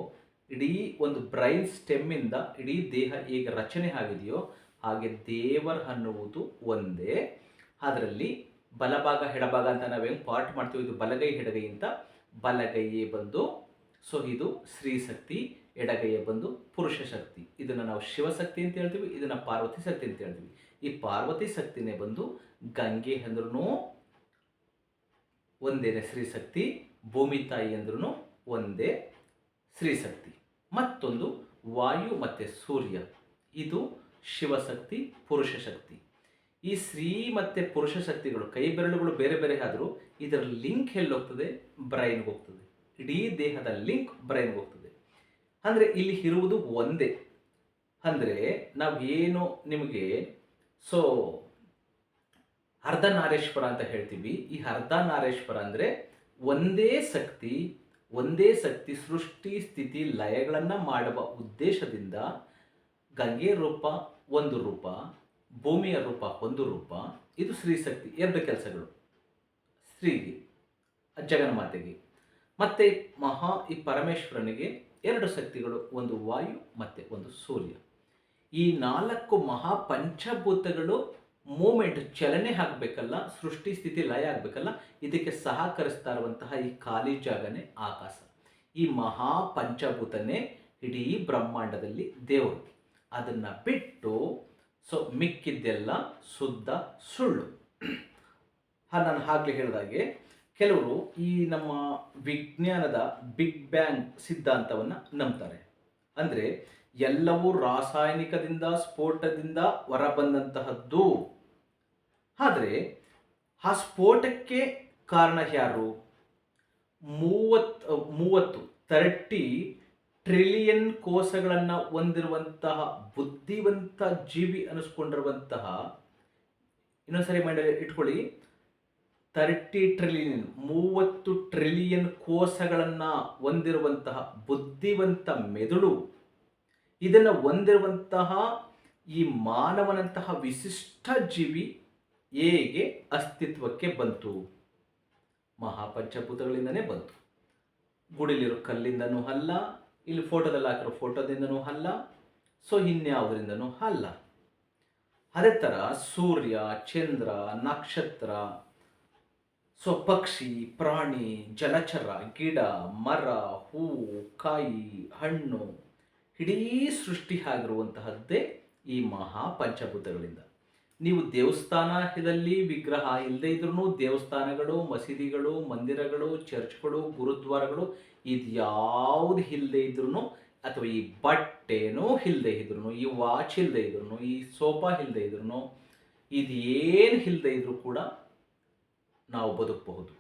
ಇಡೀ ಒಂದು ಬ್ರೈನ್ ಸ್ಟೆಮ್ಮಿಂದ ಇಡೀ ದೇಹ ಹೇಗೆ ರಚನೆ ಆಗಿದೆಯೋ ಹಾಗೆ ದೇವರ ಅನ್ನುವುದು ಒಂದೇ. ಅದರಲ್ಲಿ ಬಲಭಾಗ ಎಡಭಾಗ ಅಂತ ನಾವು ಹೆಂಗೆ ಪಾರ್ಟ್ ಮಾಡ್ತೀವಿ, ಇದು ಬಲಗೈ ಎಡಗೈ ಅಂತ. ಬಲಗೈಯೇ ಬಂದು ಸೊ ಇದು ಸ್ತ್ರೀ ಶಕ್ತಿ, ಎಡಗೈಯೇ ಬಂದು ಪುರುಷ ಶಕ್ತಿ. ಇದನ್ನು ನಾವು ಶಿವಶಕ್ತಿ ಅಂತ ಹೇಳ್ತೀವಿ, ಇದನ್ನು ಪಾರ್ವತಿ ಶಕ್ತಿ ಅಂತ ಹೇಳ್ತೀವಿ. ಈ ಪಾರ್ವತಿ ಶಕ್ತಿನೇ ಬಂದು ಗಂಗೆ ಅಂದ್ರೂ ಒಂದೇನೆ ಸ್ತ್ರೀ ಶಕ್ತಿ, ಭೂಮಿ ತಾಯಿ ಅಂದ್ರೂ ಒಂದೇ ಸ್ತ್ರೀ ಶಕ್ತಿ. ಮತ್ತೊಂದು ವಾಯು ಮತ್ತು ಸೂರ್ಯ, ಇದು ಶಿವಶಕ್ತಿ, ಪುರುಷ ಶಕ್ತಿ. ಈ ಸ್ತ್ರೀ ಮತ್ತು ಪುರುಷ ಶಕ್ತಿಗಳು ಕೈ ಬೆರಳುಗಳು ಬೇರೆ ಬೇರೆ ಆದರೂ ಇದರ ಲಿಂಕ್ ಎಲ್ಲಿ ಹೋಗ್ತದೆ, ಬ್ರೈನ್ಗೆ ಹೋಗ್ತದೆ. ಇಡೀ ದೇಹದ ಲಿಂಕ್ ಬ್ರೈನ್ಗೆ ಹೋಗ್ತದೆ. ಅಂದರೆ ಇಲ್ಲಿ ಇರುವುದು ಒಂದೇ. ಅಂದರೆ ನಾವು ಏನು ನಿಮಗೆ ಸೊ ಅರ್ಧನಾರೇಶ್ವರ ಅಂತ ಹೇಳ್ತೀವಿ. ಈ ಅರ್ಧನಾರೇಶ್ವರ ಅಂದರೆ ಒಂದೇ ಶಕ್ತಿ, ಒಂದೇ ಶಕ್ತಿ ಸೃಷ್ಟಿ ಸ್ಥಿತಿ ಲಯಗಳನ್ನು ಮಾಡುವ ಉದ್ದೇಶದಿಂದ ಗಂಗೆ ರೂಪ ಒಂದು ರೂಪ, ಭೂಮಿಯ ರೂಪ ಒಂದು ರೂಪ. ಇದು ಸ್ತ್ರೀ ಶಕ್ತಿ, 2 ಕೆಲಸಗಳು ಸ್ತ್ರೀಗೆ, ಜಗನ್ಮಾತೆಗೆ. ಮತ್ತು ಈ ಪರಮೇಶ್ವರನಿಗೆ 2 ಶಕ್ತಿಗಳು, ಒಂದು ವಾಯು ಮತ್ತು ಒಂದು ಸೂರ್ಯ. ಈ 4 ಮಹಾಪಂಚಭೂತಗಳು ಮೂಮೆಂಟ್, ಚಲನೆ ಆಗಬೇಕಲ್ಲ, ಸೃಷ್ಟಿ ಸ್ಥಿತಿ ಲಯ ಆಗಬೇಕಲ್ಲ, ಇದಕ್ಕೆ ಸಹಕರಿಸ್ತಾ ಇರುವಂತಹ ಈ ಖಾಲಿ ಜಾಗನೇ ಆಕಾಶ. ಈ ಮಹಾಪಂಚಭೂತನೇ ಇಡೀ ಬ್ರಹ್ಮಾಂಡದಲ್ಲಿ ದೇವರು. ಅದನ್ನು ಬಿಟ್ಟು ಸೊ ಮಿಕ್ಕಿದ್ದೆಲ್ಲ ಶುದ್ಧ ಸುಳ್ಳು. ನಾನು ಆಗಲೇ ಹೇಳಿದಾಗೆ ಕೆಲವರು ಈ ನಮ್ಮ ವಿಜ್ಞಾನದ ಬಿಗ್ ಬ್ಯಾಂಗ್ ಸಿದ್ಧಾಂತವನ್ನು ನಂಬ್ತಾರೆ. ಅಂದರೆ ಎಲ್ಲವೂ ರಾಸಾಯನಿಕದಿಂದ ಸ್ಫೋಟದಿಂದ ಹೊರಬಂದಂತಹದ್ದು. ಆದರೆ ಆ ಸ್ಫೋಟಕ್ಕೆ ಕಾರಣ ಯಾರು? 30 ಟ್ರಿಲಿಯನ್ ಕೋಶಗಳನ್ನು ಹೊಂದಿರುವಂತಹ ಬುದ್ಧಿವಂತ ಜೀವಿ ಅನಿಸ್ಕೊಂಡಿರುವಂತಹ, ಇನ್ನೊಂದ್ಸರಿ ಮಾಡಿ ಇಟ್ಕೊಳ್ಳಿ, 30 ಟ್ರಿಲಿಯನ್ ಕೋಶಗಳನ್ನು ಹೊಂದಿರುವಂತಹ ಬುದ್ಧಿವಂತ ಮೆದುಳು, ಇದನ್ನು ಹೊಂದಿರುವಂತಹ ಈ ಮಾನವನಂತಹ ವಿಶಿಷ್ಟ ಜೀವಿ ಹೇಗೆ ಅಸ್ತಿತ್ವಕ್ಕೆ ಬಂತು? ಮಹಾಪಂಚಭೂತಗಳಿಂದನೇ ಬಂತು. ಗುಡಿಲಿರೋ ಕಲ್ಲಿಂದನೂ ಅಲ್ಲ, ಇಲ್ಲಿ ಫೋಟೋದಲ್ಲಿ ಹಾಕಿರೋ ಫೋಟೋದಿಂದನೂ ಅಲ್ಲ, ಸೊ ಇನ್ಯಾವುದರಿಂದನೂ ಅಲ್ಲ. ಅದೇ ಥರ ಸೂರ್ಯ, ಚಂದ್ರ, ನಕ್ಷತ್ರ, ಸೊ ಪಕ್ಷಿ, ಪ್ರಾಣಿ, ಜಲಚರ, ಗಿಡ, ಮರ, ಹೂವು, ಕಾಯಿ, ಹಣ್ಣು, ಇಡೀ ಸೃಷ್ಟಿ ಆಗಿರುವಂತಹದ್ದೇ ಈ ಮಹಾಪಂಚಭೂತಗಳಿಂದ. ನೀವು ದೇವಸ್ಥಾನದಲ್ಲಿ ವಿಗ್ರಹ ಇಲ್ಲದೆ ಇದ್ರೂ ದೇವಸ್ಥಾನಗಳು, ಮಸೀದಿಗಳು, ಮಂದಿರಗಳು, ಚರ್ಚ್ಗಳು, ಗುರುದ್ವಾರಗಳು ಇದು ಯಾವುದು ಇಲ್ಲದೆ ಇದ್ರೂ, ಅಥವಾ ಈ ಬಟ್ಟೆನೂ ಇಲ್ಲದೆ ಇದ್ರೂ, ಈ ವಾಚ್ ಇಲ್ಲದೆ ಇದ್ರೂ, ಈ ಸೋಫಾ ಇಲ್ಲದೆ ಇದ್ರೂ, ಇದು ಏನು ಇಲ್ಲದೆ ಇದ್ರೂ ಕೂಡ ನಾವು ಬದುಕಬಹುದು.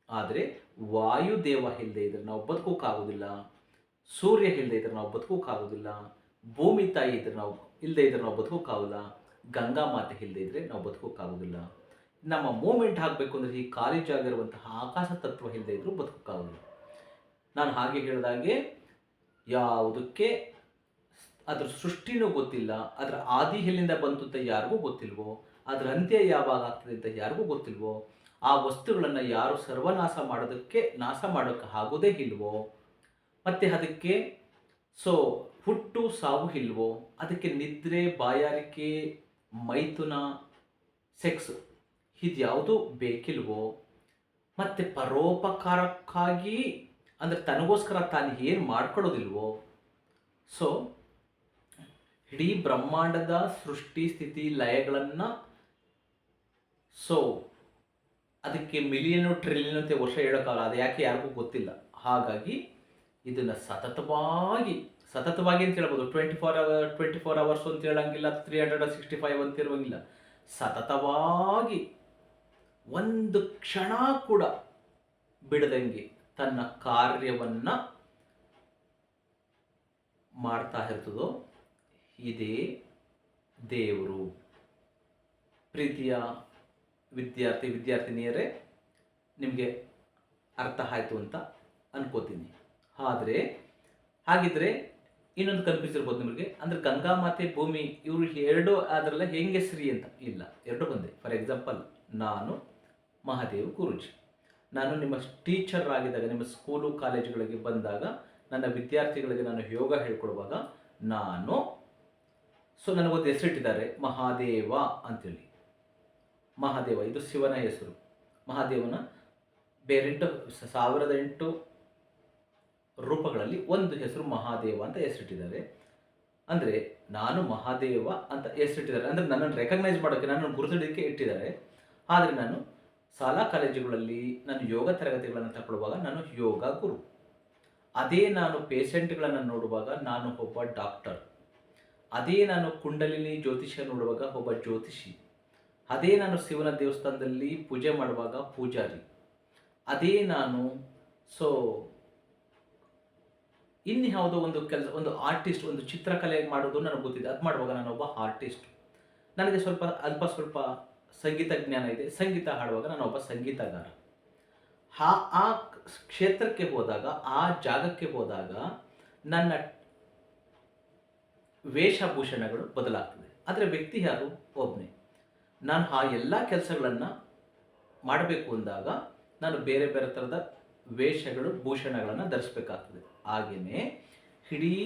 ಆದರೆ ವಾಯುದೇವ ಇಲ್ಲದೆ ಇದ್ರೆ ನಾವು ಬದುಕೋಕ್ಕಾಗೋದಿಲ್ಲ, ಸೂರ್ಯ ಇಲ್ಲದೆ ಇದ್ರೆ ನಾವು ಬದುಕೋಕ್ಕಾಗೋದಿಲ್ಲ, ಭೂಮಿ ತಾಯಿ ಇದ್ರೆ ನಾವು ಇಲ್ಲದೆ ಇದ್ರೆ ನಾವು ಬದುಕೋಕ್ಕಾಗೋಲ್ಲ, ಗಂಗಾ ಮಾತೆ ಇಲ್ಲದೆ ಇದ್ರೆ ನಾವು ಬದುಕೋಕ್ಕಾಗೋದಿಲ್ಲ. ನಮ್ಮ ಮೂಮೆಂಟ್ ಆಗಬೇಕು ಅಂದರೆ ಈ ಖಾಲಿ ಜಾಗ ಇರುವಂತಹ ಆಕಾಶ ತತ್ವ ಇಲ್ಲದೆ ಇದ್ರೂ ಬದುಕೋಕ್ಕಾಗೋದಿಲ್ಲ. ನಾನು ಹಾಗೆ ಹೇಳಿದಾಗೆ ಯಾವುದಕ್ಕೆ ಅದರ ಸೃಷ್ಟಿನೂ ಗೊತ್ತಿಲ್ಲ, ಅದರ ಆದಿ ಎಲ್ಲಿಂದ ಬಂತು ಅಂತ ಯಾರಿಗೂ ಗೊತ್ತಿಲ್ವೋ, ಅದರ ಅಂತ್ಯ ಯಾವಾಗ ಆಗ್ತದೆ ಅಂತ ಯಾರಿಗೂ ಗೊತ್ತಿಲ್ವೋ, ಆ ವಸ್ತುಗಳನ್ನು ಯಾರು ನಾಶ ಮಾಡೋಕ್ಕೆ ಆಗೋದೇ ಇಲ್ವೋ, ಮತ್ತು ಅದಕ್ಕೆ ಸೊ ಹುಟ್ಟು ಸಾವು ಇಲ್ವೋ, ಅದಕ್ಕೆ ನಿದ್ರೆ, ಬಾಯಾರಿಕೆ, ಮೈಥುನ, ಸೆಕ್ಸ್ ಇದ್ಯಾವುದು ಬೇಕಿಲ್ವೋ, ಮತ್ತು ಪರೋಪಕಾರಕ್ಕಾಗಿ ಅಂದರೆ ತನಗೋಸ್ಕರ ತಾನು ಏನು ಮಾಡ್ಕೊಳ್ಳೋದಿಲ್ವೋ, ಸೊ ಇಡೀ ಬ್ರಹ್ಮಾಂಡದ ಸೃಷ್ಟಿ ಸ್ಥಿತಿ ಲಯಗಳನ್ನು ಸೊ ಅದಕ್ಕೆ ಮಿಲಿಯನು ಟ್ರಿಲಿಯನ್ ಅಂತ ವರ್ಷ ಹೇಳೋಕ್ಕಾಗಲ್ಲ, ಅದು ಯಾಕೆ ಯಾರಿಗೂ ಗೊತ್ತಿಲ್ಲ. ಹಾಗಾಗಿ ಇದನ್ನು ಸತತವಾಗಿ ಅಂತ ಹೇಳ್ಬೋದು. 24 ಅವರ್ಸ್ ಅಂತ ಹೇಳಂಗಿಲ್ಲ, 365 ಅಂತ ಇರುವಂಗಿಲ್ಲ. ಸತತವಾಗಿ ಒಂದು ಕ್ಷಣ ಕೂಡ ಬಿಡದಂಗೆ ತನ್ನ ಕಾರ್ಯವನ್ನು ಮಾಡ್ತಾ ಇರ್ತದೋ ಇದೇ ದೇವರು. ಪ್ರೀತಿಯ ವಿದ್ಯಾರ್ಥಿನಿಯರೇ, ನಿಮಗೆ ಅರ್ಥ ಆಯಿತು ಅಂತ ಅನ್ಕೋತೀನಿ. ಹಾಗಿದ್ರೆ ಇನ್ನೊಂದು ಕನ್ಫ್ಯೂಸ್ ಇರ್ಬೋದು ನಿಮಗೆ, ಅಂದರೆ ಗಂಗಾ ಮಾತೆ, ಭೂಮಿ ಇವರು ಎರಡು ಅದರಲ್ಲ ಹೆಂಗೆ ಶ್ರೀ ಅಂತ ಇಲ್ಲ, ಎರಡು ಒಂದೇ. ಫಾರ್ ಎಕ್ಸಾಂಪಲ್, ನಾನು ಮಹಾದೇವ್ ಗುರೂಜಿ, ನಾನು ನಿಮ್ಮ ಟೀಚರ್ ಆಗಿದ್ದಾಗ, ನಿಮ್ಮ ಸ್ಕೂಲು ಕಾಲೇಜುಗಳಿಗೆ ಬಂದಾಗ, ನನ್ನ ವಿದ್ಯಾರ್ಥಿಗಳಿಗೆ ನಾನು ಯೋಗ ಹೇಳ್ಕೊಡುವಾಗ ನನಗೊಂದು ಹೆಸರಿಟ್ಟಿದ್ದಾರೆ ಮಹಾದೇವ ಅಂತೇಳಿ. ಮಹಾದೇವ ಇದು ಶಿವನ ಹೆಸರು. ಮಹಾದೇವನ ಬೇರೆ 1008 ರೂಪಗಳಲ್ಲಿ ಒಂದು ಹೆಸರು ಮಹಾದೇವ ಅಂತ ಹೆಸರಿಟ್ಟಿದ್ದಾರೆ. ಅಂದರೆ ನಾನು ಮಹಾದೇವ ಅಂತ ಹೆಸರಿಟ್ಟಿದ್ದಾರೆ, ಅಂದರೆ ನನ್ನನ್ನು ರೆಕಗ್ನೈಸ್ ಮಾಡೋಕ್ಕೆ, ನನ್ನನ್ನು ಗುರುತಿಡೋಕ್ಕೆ ಇಟ್ಟಿದ್ದಾರೆ. ಆದರೆ ನಾನು ಶಾಲಾ ಕಾಲೇಜುಗಳಲ್ಲಿ ನಾನು ಯೋಗ ತರಗತಿಗಳನ್ನು ತಗೊಳ್ಳುವಾಗ ನಾನು ಯೋಗ ಗುರು. ಅದೇ ನಾನು ಪೇಷೆಂಟ್ಗಳನ್ನು ನೋಡುವಾಗ ನಾನು ಒಬ್ಬ ಡಾಕ್ಟರ್. ಅದೇ ನಾನು ಕುಂಡಲಿನಿ ಜ್ಯೋತಿಷ್ಯ ನೋಡುವಾಗ ಒಬ್ಬ ಜ್ಯೋತಿಷಿ. ಅದೇ ನಾನು ಶಿವನ ದೇವಸ್ಥಾನದಲ್ಲಿ ಪೂಜೆ ಮಾಡುವಾಗ ಪೂಜಾರಿ. ಅದೇ ನಾನು ಇನ್ಯಾವುದೋ ಒಂದು ಕೆಲಸ, ಒಂದು ಆರ್ಟಿಸ್ಟ್, ಒಂದು ಚಿತ್ರಕಲೆ ಮಾಡೋದು ನನಗೆ ಗೊತ್ತಿದೆ, ಅದು ಮಾಡುವಾಗ ನಾನೊಬ್ಬ ಆರ್ಟಿಸ್ಟ್. ನನಗೆ ಅಲ್ಪ ಸ್ವಲ್ಪ ಸಂಗೀತ ಜ್ಞಾನ ಇದೆ, ಸಂಗೀತ ಹಾಡುವಾಗ ನಾನೊಬ್ಬ ಸಂಗೀತಗಾರ. ಆ ಕ್ಷೇತ್ರಕ್ಕೆ ಹೋದಾಗ, ಆ ಜಾಗಕ್ಕೆ ಹೋದಾಗ ನನ್ನ ವೇಷಭೂಷಣಗಳು ಬದಲಾಗ್ತದೆ. ಆದರೆ ವ್ಯಕ್ತಿ ಯಾರು? ಒಬ್ಬನೇ. ನಾನು ಆ ಎಲ್ಲ ಕೆಲಸಗಳನ್ನು ಮಾಡಬೇಕು ಅಂದಾಗ ನಾನು ಬೇರೆ ಬೇರೆ ಥರದ ಭೂಷಣಗಳನ್ನು ಧರಿಸಬೇಕಾಗ್ತದೆ. ಹಾಗೆಯೇ ಇಡೀ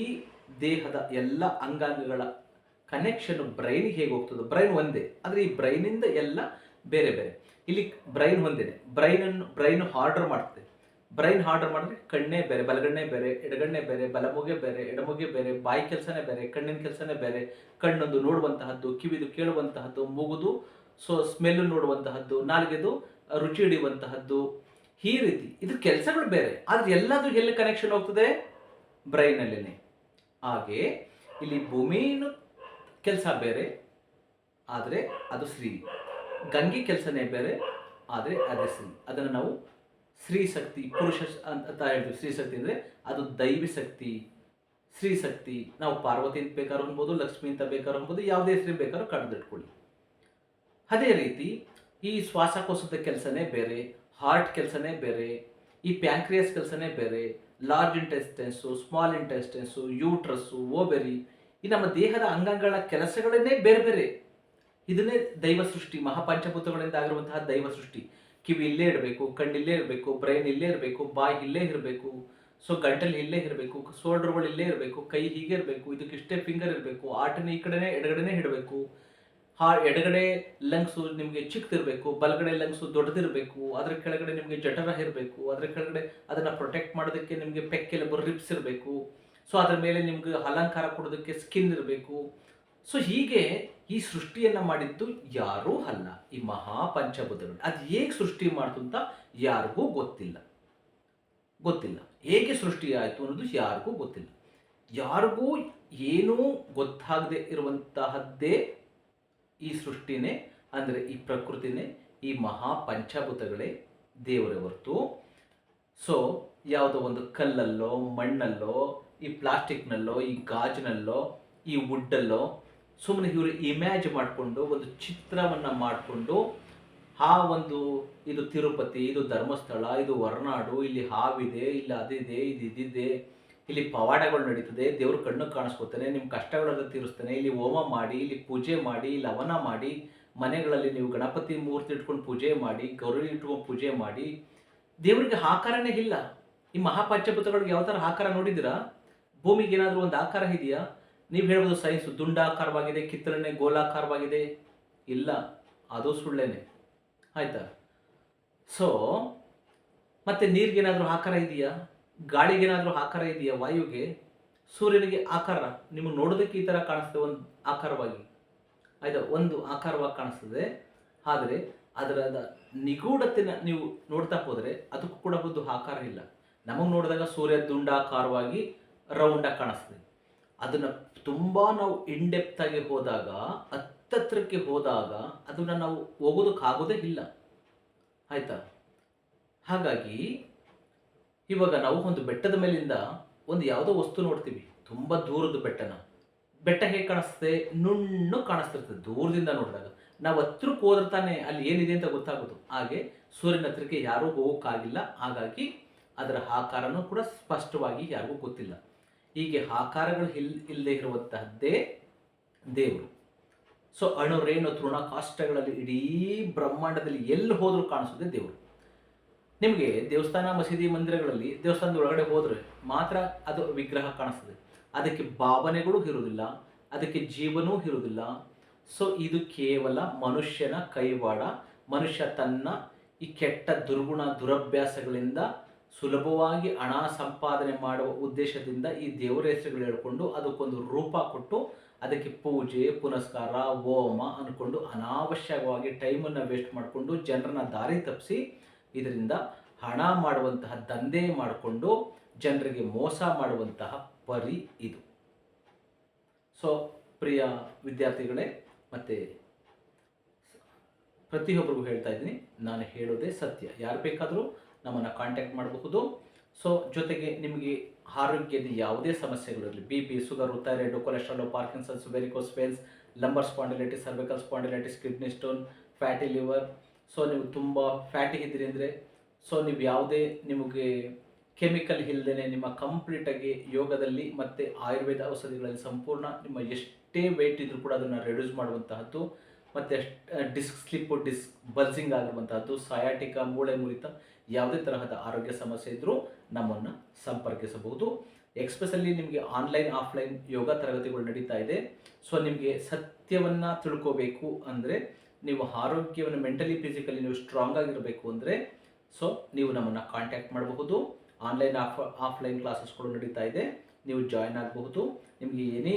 ದೇಹದ ಎಲ್ಲ ಅಂಗಾಂಗಗಳ ಕನೆಕ್ಷನ್ ಬ್ರೈನ್ಗೆ ಹೇಗೆ ಹೋಗ್ತದೆ? ಬ್ರೈನ್ ಒಂದೇ, ಆದರೆ ಈ ಬ್ರೈನಿಂದ ಎಲ್ಲ ಬೇರೆ ಬೇರೆ. ಇಲ್ಲಿ ಬ್ರೈನ್ ಒಂದೇ, ಬ್ರೈನ್ ಆರ್ಡರ್ ಮಾಡ್ತದೆ. ಬ್ರೈನ್ ಆರ್ಡರ್ ಮಾಡಿದ್ರೆ ಕಣ್ಣೇ ಬೇರೆ, ಬಲಗಣ್ಣೆ ಬೇರೆ, ಎಡಗಣ್ಣೆ ಬೇರೆ, ಬಲಮುಗೆ ಬೇರೆ, ಎಡಮುಗೆ ಬೇರೆ, ಬಾಯಿ ಕೆಲಸನೇ ಬೇರೆ, ಕಣ್ಣಿನ ಕೆಲಸನೇ ಬೇರೆ. ಕಣ್ಣೊಂದು ನೋಡುವಂತಹದ್ದು, ಕಿವಿದು ಕೇಳುವಂತಹದ್ದು, ಮೂಗುದು ಸ್ಮೆಲ್ಲು ನೋಡುವಂತಹದ್ದು, ನಾಲಿಗೆದು ರುಚಿ ಹಿಡಿಯುವಂತಹದ್ದು. ಈ ರೀತಿ ಇದು ಕೆಲಸಗಳು ಬೇರೆ, ಆದರೆ ಎಲ್ಲದೂ ಎಲ್ಲಿ ಕನೆಕ್ಷನ್ ಹೋಗ್ತದೆ? ಬ್ರೈನಲ್ಲೇ. ಹಾಗೆ ಇಲ್ಲಿ ಭೂಮಿನ ಕೆಲಸ ಬೇರೆ, ಆದರೆ ಅದು ಶ್ರೀ. ಗಂಗೆ ಕೆಲಸನೇ ಬೇರೆ, ಆದರೆ ಅದೇ ಶ್ರೀ. ಅದನ್ನು ನಾವು ಸ್ತ್ರೀ ಶಕ್ತಿ, ಪುರುಷ ಅಂತ ಹೇಳ್ತೀವಿ. ಸ್ತ್ರೀ ಶಕ್ತಿ ಅಂದರೆ ಅದು ದೈವಿ ಶಕ್ತಿ, ಸ್ತ್ರೀ ಶಕ್ತಿ. ನಾವು ಪಾರ್ವತಿ ಅಂತ ಬೇಕಾದ್ರೂ ಅನ್ಬೋದು, ಲಕ್ಷ್ಮಿ ಅಂತ ಬೇಕಾದ್ರೂ ಅನ್ಬೋದು, ಯಾವುದೇ ಹೆಸರು ಬೇಕಾದ್ರೂ ಕಡ್ದಿಟ್ಕೊಳ್ಳಿ. ಅದೇ ರೀತಿ ಈ ಶ್ವಾಸಕೋಶದ ಕೆಲಸನೇ ಬೇರೆ, ಹಾರ್ಟ್ ಕೆಲಸನೇ ಬೇರೆ, ಈ ಪ್ಯಾಂಕ್ರಿಯಾಸ್ ಕೆಲಸನೇ ಬೇರೆ, ಲಾರ್ಜ್ ಇಂಟೆಸ್ಟೈನ್ಸು, ಸ್ಮಾಲ್ ಇಂಟೆಸ್ಟೈನ್ಸು, ಯೂಟ್ರಸ್ಸು, ಓವೆರಿ, ಈ ನಮ್ಮ ದೇಹದ ಅಂಗಾಂಗಗಳ ಕೆಲಸಗಳನ್ನೇ ಬೇರೆ ಬೇರೆ. ಇದನ್ನೇ ದೈವ ಸೃಷ್ಟಿ, ಮಹಾಪಂಚಭೂತಗಳಿಂದ ಆಗಿರುವಂತಹ ದೈವ ಸೃಷ್ಟಿ. ಕಿವಿ ಇಲ್ಲೇ ಇರಬೇಕು, ಕಣ್ಣಿಲ್ಲೇ ಇರಬೇಕು, ಬ್ರೈನ್ ಇಲ್ಲೇ ಇರಬೇಕು, ಬಾಯಿ ಇಲ್ಲೇ ಇರಬೇಕು, ಗಂಟಲು ಇಲ್ಲೇ ಇರಬೇಕು, ಶೋಲ್ಡರ್ಗಳು ಇಲ್ಲೇ ಇರಬೇಕು, ಕೈ ಹೀಗೆ ಇರಬೇಕು, ಇದಕ್ಕೆ ಇಷ್ಟೇ ಫಿಂಗರ್ ಇರಬೇಕು, ಆಟನ ಈ ಕಡೆನೇ ಎಡಗಡೆನೇ ಇಡಬೇಕು, ಎಡಗಡೆ ಲಂಗ್ಸು ನಿಮಗೆ ಚಿಕ್ಕದಿರಬೇಕು, ಬಲಗಡೆ ಲಂಗ್ಸು ದೊಡ್ಡದಿರಬೇಕು, ಅದರ ಕೆಳಗಡೆ ನಿಮಗೆ ಜಠರ ಇರಬೇಕು, ಅದರ ಕೆಳಗಡೆ ಅದನ್ನು ಪ್ರೊಟೆಕ್ಟ್ ಮಾಡೋದಕ್ಕೆ ನಿಮಗೆ ಪೆಕ್ಕೆಲ್ಲ ರಿಬ್ಸ್ ಇರಬೇಕು, ಅದರ ಮೇಲೆ ನಿಮ್ಗೆ ಅಲಂಕಾರ ಕೊಡೋದಕ್ಕೆ ಸ್ಕಿನ್ ಇರಬೇಕು. ಹೀಗೆ ಈ ಸೃಷ್ಟಿಯನ್ನು ಮಾಡಿದ್ದು ಯಾರೂ ಅಲ್ಲ, ಈ ಮಹಾಪಂಚಭೂತಗಳು. ಅದು ಹೇಗೆ ಸೃಷ್ಟಿ ಮಾಡ್ತು ಅಂತ ಯಾರಿಗೂ ಗೊತ್ತಿಲ್ಲ. ಹೇಗೆ ಸೃಷ್ಟಿ ಆಯಿತು ಅನ್ನೋದು ಯಾರಿಗೂ ಗೊತ್ತಿಲ್ಲ. ಯಾರಿಗೂ ಏನೂ ಗೊತ್ತಾಗದೆ ಇರುವಂತಹದ್ದೇ ಈ ಸೃಷ್ಟಿನೇ, ಅಂದರೆ ಈ ಪ್ರಕೃತಿನೇ, ಈ ಮಹಾಪಂಚಭೂತಗಳೇ ದೇವರೇ ಹೊರತು ಯಾವುದೋ ಒಂದು ಕಲ್ಲಲ್ಲೋ, ಮಣ್ಣಲ್ಲೋ, ಈ ಪ್ಲಾಸ್ಟಿಕ್ನಲ್ಲೋ, ಈ ಗಾಜಿನಲ್ಲೋ, ಈ ವುಡ್ಡಲ್ಲೋ ಸುಮ್ಮನೆ ಇವರು ಇಮ್ಯಾಜ್ ಮಾಡಿಕೊಂಡು ಒಂದು ಚಿತ್ರವನ್ನು ಮಾಡಿಕೊಂಡು ಇದು ತಿರುಪತಿ, ಇದು ಧರ್ಮಸ್ಥಳ, ಇದು ಹೊರನಾಡು, ಇಲ್ಲಿ ಹಾವಿದೆ, ಇಲ್ಲಿ ಅದಿದೆ, ಇದಿದೆ, ಇಲ್ಲಿ ಪವಾಡಗಳು ನಡೀತದೆ, ದೇವ್ರ ಕಣ್ಣು ಕಾಣಿಸ್ಕೊತಾನೆ, ನಿಮ್ಮ ಕಷ್ಟಗಳನ್ನು ತೀರಿಸ್ತಾನೆ, ಇಲ್ಲಿ ಹೋಮ ಮಾಡಿ, ಇಲ್ಲಿ ಪೂಜೆ ಮಾಡಿ, ಇಲ್ಲಿ ಹವನ ಮಾಡಿ, ಮನೆಗಳಲ್ಲಿ ನೀವು ಗಣಪತಿ ಮೂರ್ತಿ ಇಟ್ಕೊಂಡು ಪೂಜೆ ಮಾಡಿ, ಗೌರಿ ಇಟ್ಕೊಂಡು ಪೂಜೆ ಮಾಡಿ, ದೇವರಿಗೆ ಆಕಾರನೇ ಇಲ್ಲ. ಈ ಮಹಾಪಂಚಭೂತಗಳಿಗೆ ಯಾವ ಥರ ಆಕಾರ ನೋಡಿದ್ದೀರಾ? ಭೂಮಿಗೆ ಏನಾದರೂ ಒಂದು ಆಕಾರ ಇದೆಯಾ? ನೀವು ಹೇಳ್ಬೋದು ಸೈನ್ಸು ದುಂಡಾಕಾರವಾಗಿದೆ, ಕಿತ್ತಳೆ ಗೋಲಾಕಾರವಾಗಿದೆ. ಇಲ್ಲ, ಅದು ಸುಳ್ಳೇನೆ. ಆಯ್ತಾ? ಸೊ ಮತ್ತೆ ನೀರಿಗೇನಾದರೂ ಆಕಾರ ಇದೆಯಾ? ಗಾಳಿಗೇನಾದರೂ ಆಕಾರ ಇದೆಯಾ? ವಾಯುಗೆ, ಸೂರ್ಯನಿಗೆ ಆಕಾರ ನಿಮಗೆ ನೋಡೋದಕ್ಕೆ ಈ ಥರ ಕಾಣಿಸ್ತದೆ, ಒಂದು ಆಕಾರವಾಗಿ. ಆಯ್ತಾ? ಒಂದು ಆಕಾರವಾಗಿ ಕಾಣಿಸ್ತದೆ. ಆದರೆ ಅದರ ನಿಗೂಢತೆನ ನೀವು ನೋಡ್ತಾ ಹೋದರೆ ಅದಕ್ಕೂ ಕೂಡ ಒಂದು ಆಕಾರ ಇಲ್ಲ. ನಮಗೆ ನೋಡಿದಾಗ ಸೂರ್ಯ ದುಂಡಾಕಾರವಾಗಿ ರೌಂಡಾಗಿ ಕಾಣಿಸ್ತದೆ. ಅದನ್ನು ತುಂಬ ನಾವು ಇನ್ಡೆಪ್ತಾಗಿ ಹೋದಾಗ, ಹತ್ತತ್ರಕ್ಕೆ ಹೋದಾಗ ಅದನ್ನು ನಾವು ಹೋಗೋದಕ್ಕಾಗೋದೇ ಇಲ್ಲ. ಆಯಿತಾ? ಹಾಗಾಗಿ ಇವಾಗ ನಾವು ಒಂದು ಬೆಟ್ಟದ ಮೇಲಿಂದ ಒಂದು ಯಾವುದೋ ವಸ್ತು ನೋಡ್ತೀವಿ, ತುಂಬ ದೂರದ ಬೆಟ್ಟನ. ಬೆಟ್ಟ ಹೇಗೆ ಕಾಣಿಸ್ತದೆ? ನುಣ್ಣು ಕಾಣಿಸ್ತಿರ್ತದೆ ದೂರದಿಂದ ನೋಡಿದಾಗ. ನಾವು ಹತ್ರಕ್ಕೆ ಹೋದ್ರೆ ತಾನೇ ಅಲ್ಲಿ ಏನಿದೆ ಅಂತ ಗೊತ್ತಾಗೋದು. ಹಾಗೆ ಸೂರ್ಯನ ಹತ್ರಕ್ಕೆ ಯಾರೂ ಹೋಗೋಕ್ಕಾಗಿಲ್ಲ. ಹಾಗಾಗಿ ಅದರ ಆಕಾರನೂ ಕೂಡ ಸ್ಪಷ್ಟವಾಗಿ ಯಾರಿಗೂ ಗೊತ್ತಿಲ್ಲ. ಹೀಗೆ ಆಕಾರಗಳು ಇಲ್ಲದೆ ಇರುವಂತಹದ್ದೇ ದೇವರು. ಸೊ ಅಣು ರೇಣು ತೃಣ ಕಾಷ್ಟಗಳಲ್ಲಿ ಇಡೀ ಬ್ರಹ್ಮಾಂಡದಲ್ಲಿ ಎಲ್ಲಿ ಹೋದರೂ ಕಾಣಿಸೋದೇ ದೇವರು. ನಿಮಗೆ ದೇವಸ್ಥಾನ, ಮಸೀದಿ, ಮಂದಿರಗಳಲ್ಲಿ ದೇವಸ್ಥಾನದ ಒಳಗಡೆ ಹೋದರೆ ಮಾತ್ರ ಅದು ವಿಗ್ರಹ ಕಾಣಿಸ್ತದೆ. ಅದಕ್ಕೆ ಭಾವನೆಗಳು ಇರುವುದಿಲ್ಲ, ಅದಕ್ಕೆ ಜೀವನೂ ಇರುವುದಿಲ್ಲ. ಸೊ ಇದು ಕೇವಲ ಮನುಷ್ಯನ ಕೈವಾಡ. ಮನುಷ್ಯ ತನ್ನ ಈ ಕೆಟ್ಟ ದುರ್ಗುಣ ದುರಭ್ಯಾಸಗಳಿಂದ ಸುಲಭವಾಗಿ ಹಣ ಸಂಪಾದನೆ ಮಾಡುವ ಉದ್ದೇಶದಿಂದ ಈ ದೇವರ ಹೆಸರುಗಳು ಹೇಳ್ಕೊಂಡು ಅದಕ್ಕೊಂದು ರೂಪ ಕೊಟ್ಟು ಅದಕ್ಕೆ ಪೂಜೆ ಪುನಸ್ಕಾರ ಹೋಮ ಅಂದ್ಕೊಂಡು ಅನಾವಶ್ಯಕವಾಗಿ ಟೈಮನ್ನು ವೇಸ್ಟ್ ಮಾಡಿಕೊಂಡು ಜನರನ್ನ ದಾರಿ ತಪ್ಪಿಸಿ ಇದರಿಂದ ಹಣ ಮಾಡುವಂತಹ ದಂಧೆ ಮಾಡಿಕೊಂಡು ಜನರಿಗೆ ಮೋಸ ಮಾಡುವಂತಹ ಪರಿ ಇದು. ಸೊ ಪ್ರಿಯ ವಿದ್ಯಾರ್ಥಿಗಳೇ, ಮತ್ತು ಪ್ರತಿಯೊಬ್ಬರಿಗೂ ಹೇಳ್ತಾ ಇದ್ದೀನಿ, ನಾನು ಹೇಳೋದೇ ಸತ್ಯ. ಯಾರು ಬೇಕಾದರೂ ನಮ್ಮನ್ನು ಕಾಂಟ್ಯಾಕ್ಟ್ ಮಾಡಬಹುದು. ಸೊ ಜೊತೆಗೆ ನಿಮಗೆ ಆರೋಗ್ಯದ ಯಾವುದೇ ಸಮಸ್ಯೆಗಳಿರಲಿ, B P, sugar, thyroid, cholesterol, Parkinson's, varicose veins, lumbar spondylitis, cervical spondylitis, kidney stone, fatty liver. So ನೀವು ತುಂಬ ಫ್ಯಾಟಿ ಇದ್ದೀರಿ ಅಂದರೆ, ಸೊ ನೀವು ಯಾವುದೇ ನಿಮಗೆ ಕೆಮಿಕಲ್ ಇಲ್ಲದೇ ನಿಮ್ಮ ಕಂಪ್ಲೀಟಾಗಿ ಯೋಗದಲ್ಲಿ ಮತ್ತು ಆಯುರ್ವೇದ ಔಷಧಿಗಳಲ್ಲಿ ಸಂಪೂರ್ಣ ನಿಮ್ಮ ಎಷ್ಟೇ ವೆಯ್ಟ್ ಇದ್ದರೂ ಕೂಡ ಅದನ್ನು ರೆಡ್ಯೂಸ್ ಮಾಡುವಂತಹದ್ದು, ಮತ್ತು ಡಿಸ್ಕ್ ಸ್ಲಿಪ್ಪು, ಡಿಸ್ಕ್ ಬಲ್ಸಿಂಗ್ ಆಗಿರುವಂತಹದ್ದು, ಸಯಾಟಿಕ, ಮೂಳೆ ಮುರಿತ, ಯಾವುದೇ ತರಹದ ಆರೋಗ್ಯ ಸಮಸ್ಯೆ ಇದ್ದರೂ ನಮ್ಮನ್ನು ಸಂಪರ್ಕಿಸಬಹುದು. ಎಕ್ಸ್ಪೆಷಲಿ ನಿಮಗೆ ಆನ್ಲೈನ್ ಆಫ್ಲೈನ್ ಯೋಗ ತರಗತಿಗಳು ನಡೀತಾ ಇದೆ. ಸೊ ನಿಮಗೆ ಸತ್ಯವನ್ನು ತಿಳ್ಕೋಬೇಕು ಅಂದರೆ, ನೀವು ಆರೋಗ್ಯವನ್ನು ಮೆಂಟಲಿ ಫಿಸಿಕಲಿ ನೀವು ಸ್ಟ್ರಾಂಗ್ ಆಗಿರಬೇಕು ಅಂದರೆ, ಸೊ ನೀವು ನಮ್ಮನ್ನು ಕಾಂಟ್ಯಾಕ್ಟ್ ಮಾಡಬಹುದು. ಆನ್ಲೈನ್ ಆಫ್ಲೈನ್ ಕ್ಲಾಸಸ್ಗಳು ನಡೀತಾ ಇದೆ, ನೀವು ಜಾಯ್ನ್ ಆಗಬಹುದು. ನಿಮಗೆ ಏನೇ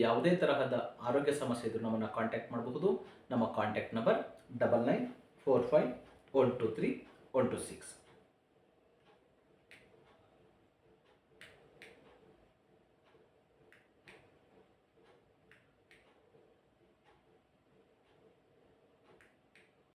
ಯಾವುದೇ ತರಹದ ಆರೋಗ್ಯ ಸಮಸ್ಯೆ ಇದ್ದರೂ ನಮ್ಮನ್ನು ಕಾಂಟ್ಯಾಕ್ಟ್ ಮಾಡಬಹುದು. ನಮ್ಮ ಕಾಂಟ್ಯಾಕ್ಟ್ ನಂಬರ್ 9945123126.